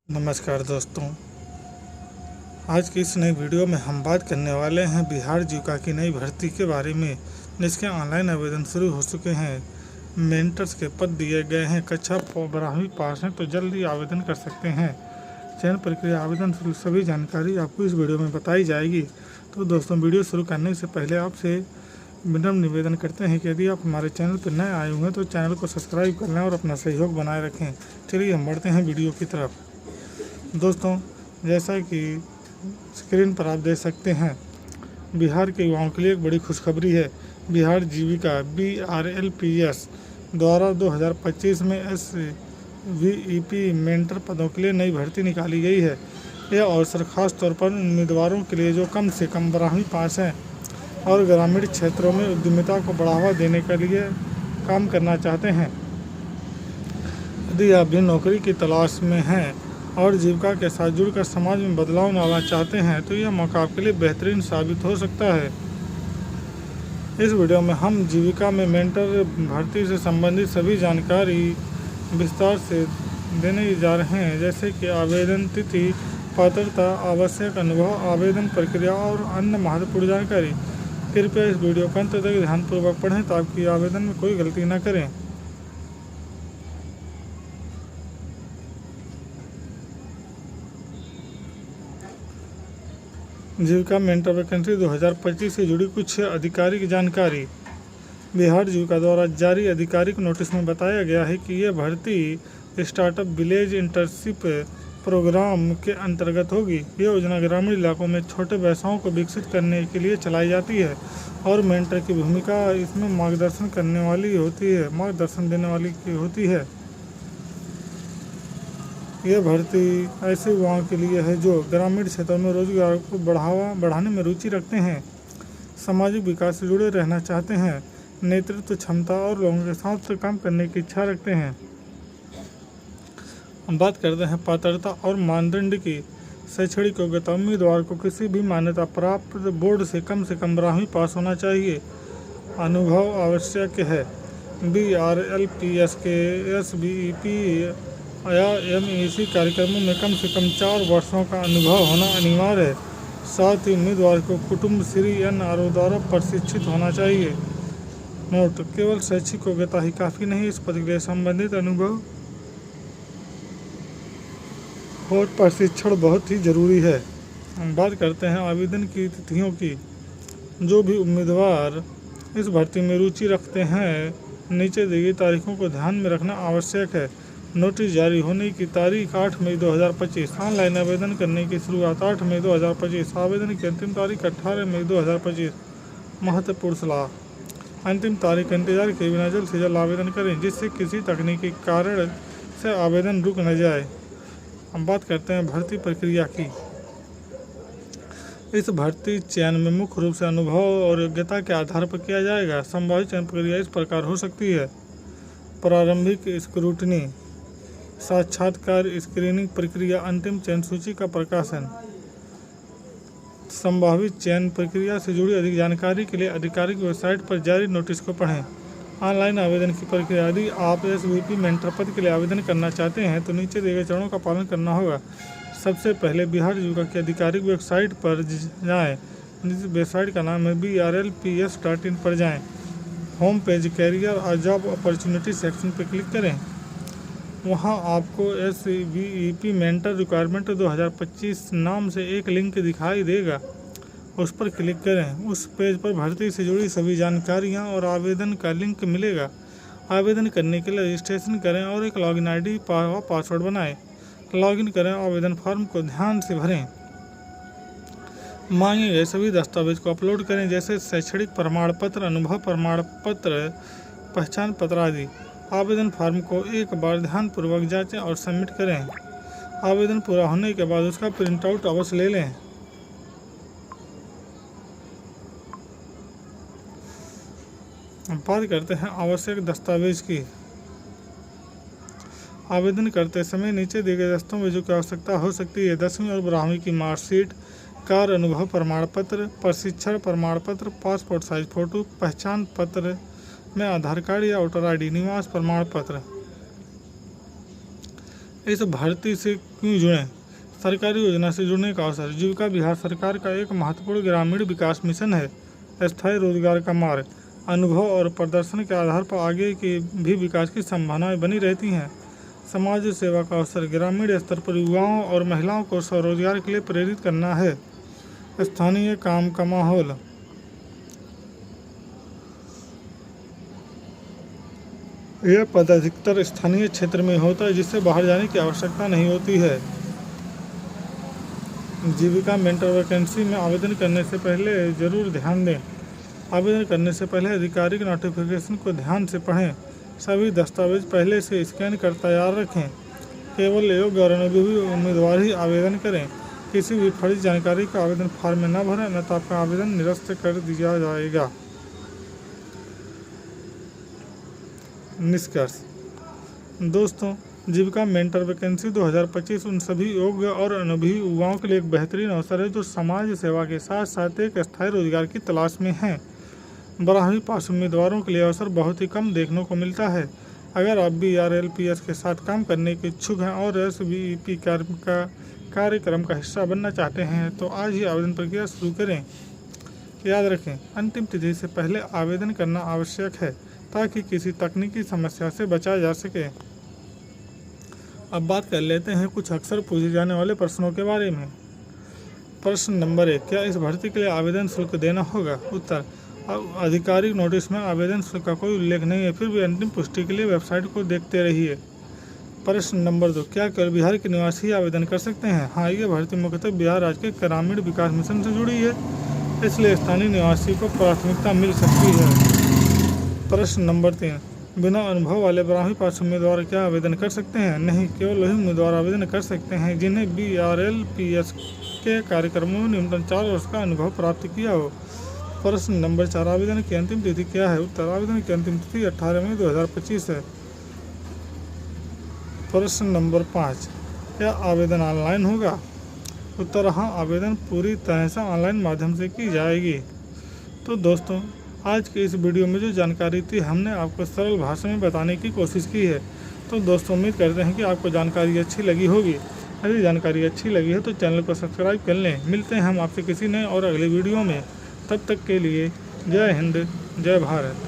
नमस्कार दोस्तों, आज की इस नई वीडियो में हम बात करने वाले हैं बिहार जीविका की नई भर्ती के बारे में, जिसके ऑनलाइन आवेदन शुरू हो चुके हैं। मेंटर्स के पद दिए गए हैं। कक्षा 12वीं पास हैं तो जल्दी आवेदन कर सकते हैं। चयन प्रक्रिया, आवेदन शुल्क, सभी जानकारी आपको इस वीडियो में बताई जाएगी। तो दोस्तों, वीडियो शुरू करने से पहले आपसे विनम्र निवेदन करते हैं कि यदि आप हमारे चैनल पर नए आए हुए हैं तो चैनल को सब्सक्राइब कर लें और अपना सहयोग बनाए रखें। चलिए हम बढ़ते हैं वीडियो की तरफ। दोस्तों, जैसा कि स्क्रीन पर आप देख सकते हैं, बिहार के युवाओं के लिए एक बड़ी खुशखबरी है। बिहार जीविका BRLPS द्वारा 2025 में SVEP मेंटर पदों के लिए नई भर्ती निकाली गई है। यह अवसर खास तौर पर उम्मीदवारों के लिए जो कम से कम 12वीं पास हैं और ग्रामीण क्षेत्रों में उद्यमिता को बढ़ावा देने के लिए काम करना चाहते हैं। यदि आप भी नौकरी की तलाश में हैं और जीविका के साथ जुड़कर समाज में बदलाव लाना चाहते हैं तो यह मौका आपके लिए बेहतरीन साबित हो सकता है। इस वीडियो में हम जीविका में मेंटर भर्ती से संबंधित सभी जानकारी विस्तार से देने जा रहे हैं, जैसे कि आवेदन तिथि, पात्रता, आवश्यक अनुभव, आवेदन प्रक्रिया और अन्य महत्वपूर्ण जानकारी। कृपया इस वीडियो को अंत तक ध्यानपूर्वक पढ़ें ताकि आवेदन में कोई गलती न करें। जीविका मेंटर वैकेंसी 2025 से जुड़ी कुछ आधिकारिक जानकारी। बिहार जीविका द्वारा जारी आधिकारिक नोटिस में बताया गया है कि यह भर्ती स्टार्टअप विलेज इंटर्नशिप प्रोग्राम के अंतर्गत होगी। यह योजना ग्रामीण इलाकों में छोटे व्यवसायों को विकसित करने के लिए चलाई जाती है और मेंटर की भूमिका इसमें मार्गदर्शन देने वाली होती है। यह भर्ती ऐसे युवाओं के लिए है जो ग्रामीण क्षेत्रों में रोजगार को बढ़ाने में रुचि रखते हैं, सामाजिक विकास से जुड़े रहना चाहते हैं, नेतृत्व क्षमता और लोगों के साथ काम करने की इच्छा रखते हैं। हम बात करते हैं पात्रता और मानदंड की। शैक्षणिक योग्यता, उम्मीदवार को किसी भी मान्यता प्राप्त बोर्ड से कम 12वीं पास होना चाहिए। अनुभव आवश्यक है। BRLPS के SVEP या MEC कार्यक्रमों में कम से कम 4 वर्षों का अनुभव होना अनिवार्य है। साथ ही उम्मीदवार को कुटुंबश्री NRO द्वारा प्रशिक्षित होना चाहिए। नोट: केवल शैक्षिक योग्यता ही काफ़ी नहीं, इस पद के लिए संबंधित अनुभव और प्रशिक्षण बहुत ही जरूरी है। हम बात करते हैं आवेदन की तिथियों की। जो भी उम्मीदवार इस भर्ती में रुचि रखते हैं, नीचे दी गई तारीखों को ध्यान में रखना आवश्यक है। नोटिस जारी होने की तारीख 8 मई 2025। ऑनलाइन आवेदन करने की शुरुआत 8 मई 2025। आवेदन की अंतिम तारीख 18 मई 2025। महत्वपूर्ण सलाह: अंतिम तारीख का इंतजार किए बिना जल्द से जल्द आवेदन करें, जिससे किसी तकनीकी कारण से आवेदन रुक न जाए। हम बात करते हैं भर्ती प्रक्रिया की। इस भर्ती चयन में मुख्य रूप से अनुभव और योग्यता के आधार पर किया जाएगा। संभावित चयन प्रक्रिया इस प्रकार हो सकती है: प्रारंभिक स्क्रूटनी, साक्षात्कार, स्क्रीनिंग प्रक्रिया, अंतिम चयन सूची का प्रकाशन। संभावित चयन प्रक्रिया से जुड़ी अधिक जानकारी के लिए आधिकारिक वेबसाइट पर जारी नोटिस को पढ़ें। ऑनलाइन आवेदन की प्रक्रिया: यदि आप SVP मेंटर पद के लिए आवेदन करना चाहते हैं तो नीचे दिए गए चरणों का पालन करना होगा। सबसे पहले बिहार जीविका की आधिकारिक वेबसाइट पर जाएं। जिस वेबसाइट का नाम है BRLPS.in पर जाएं। होम पेज कैरियर और जॉब अपॉर्चुनिटी सेक्शन पर क्लिक करें। वहां आपको SVEP मेंटर रिक्वायरमेंट 2025 नाम से एक लिंक दिखाई देगा, उस पर क्लिक करें। उस पेज पर भर्ती से जुड़ी सभी जानकारियां और आवेदन का लिंक मिलेगा। आवेदन करने के लिए रजिस्ट्रेशन करें और एक लॉगिन ID व पासवर्ड बनाएं। लॉगिन करें, आवेदन फॉर्म को ध्यान से भरें। मांगे गए सभी दस्तावेज को अपलोड करें, जैसे शैक्षणिक प्रमाण पत्र, अनुभव प्रमाण पत्र, पहचान पत्र आदि। आवेदन फॉर्म को एक बार ध्यानपूर्वक जांचें और सबमिट करें। आवेदन पूरा होने के बाद उसका प्रिंट आउट अवश्य ले लें। बात करते हैं आवश्यक दस्तावेज की। आवेदन करते समय नीचे दिए गए दस्तावेजों की आवश्यकता हो सकती है: 10वीं और 12वीं की मार्कशीट, कार्य अनुभव प्रमाण पत्र, प्रशिक्षण प्रमाण पत्र, पासपोर्ट साइज फोटो, पहचान पत्र में आधार कार्ड या वोटर ID, निवास प्रमाण पत्र। इस भर्ती से क्यों जुड़ें? सरकारी योजना से जुड़ने का अवसर। जीविका बिहार सरकार का एक महत्वपूर्ण ग्रामीण विकास मिशन है। स्थायी रोजगार का मार्ग। अनुभव और प्रदर्शन के आधार पर आगे की भी विकास की संभावनाएं बनी रहती हैं। समाज सेवा का अवसर। ग्रामीण स्तर पर युवाओं और महिलाओं को स्वरोजगार के लिए प्रेरित करना है। स्थानीय काम का माहौल। यह पद अधिकतर स्थानीय क्षेत्र में होता है, जिससे बाहर जाने की आवश्यकता नहीं होती है। जीविका मेंटर वैकेंसी में आवेदन करने से पहले जरूर ध्यान दें। आवेदन करने से पहले आधिकारिक नोटिफिकेशन को ध्यान से पढ़ें। सभी दस्तावेज पहले से स्कैन कर तैयार रखें। केवल योग्य और अनुभवी उम्मीदवार ही आवेदन करें। किसी भी फर्जी जानकारी का आवेदन फॉर्म में न भरें, न तो आपका आवेदन निरस्त कर दिया जाएगा। निष्कर्ष। दोस्तों, जीविका मेंटर वैकेंसी 2025 उन सभी योग्य और अनुभवी युवाओं के लिए एक बेहतरीन अवसर है जो समाज सेवा के साथ साथ एक स्थायी रोजगार की तलाश में हैं। 12वीं पास उम्मीदवारों के लिए अवसर बहुत ही कम देखने को मिलता है। अगर आप BRLPS के साथ काम करने के इच्छुक हैं और SVEP कार्यक्रम का हिस्सा बनना चाहते हैं तो आज ही आवेदन प्रक्रिया शुरू करें। याद रखें, अंतिम तिथि से पहले आवेदन करना आवश्यक है ताकि किसी तकनीकी समस्या से बचा जा सके। अब बात कर लेते हैं कुछ अक्सर पूछे जाने वाले प्रश्नों के बारे में। प्रश्न नंबर 1, क्या इस भर्ती के लिए आवेदन शुल्क देना होगा? उत्तर, आधिकारिक नोटिस में आवेदन शुल्क का कोई उल्लेख नहीं है, फिर भी अंतिम पुष्टि के लिए वेबसाइट को देखते रहिए। प्रश्न नंबर 2, क्या केवल बिहार के निवासी आवेदन कर सकते हैं? हाँ, ये भर्ती मुख्यतः बिहार राज्य के ग्रामीण विकास मिशन से जुड़ी है, इसलिए स्थानीय निवासी को प्राथमिकता मिल सकती है। प्रश्न नंबर 3, बिना अनुभव वाले 12वीं पास उम्मीदवार क्या आवेदन कर सकते हैं? नहीं, केवल वही उम्मीदवार आवेदन कर सकते हैं जिन्हें BRLPS के कार्यक्रमों में न्यूनतम 4 वर्ष का अनुभव प्राप्त किया हो। प्रश्न नंबर 4, आवेदन की अंतिम तिथि क्या है? उत्तर, आवेदन की अंतिम तिथि 18 मई 2025 है। प्रश्न नंबर 5, क्या आवेदन ऑनलाइन होगा? उत्तर, हाँ, आवेदन पूरी तरह से ऑनलाइन माध्यम से की जाएगी। तो दोस्तों, आज की इस वीडियो में जो जानकारी थी हमने आपको सरल भाषा में बताने की कोशिश की है। तो दोस्तों, उम्मीद करते हैं कि आपको जानकारी अच्छी लगी होगी। यदि जानकारी अच्छी लगी है तो चैनल को सब्सक्राइब कर लें। मिलते हैं हम आपसे किसी नए और अगले वीडियो में। तब तक के लिए जय हिंद, जय भारत।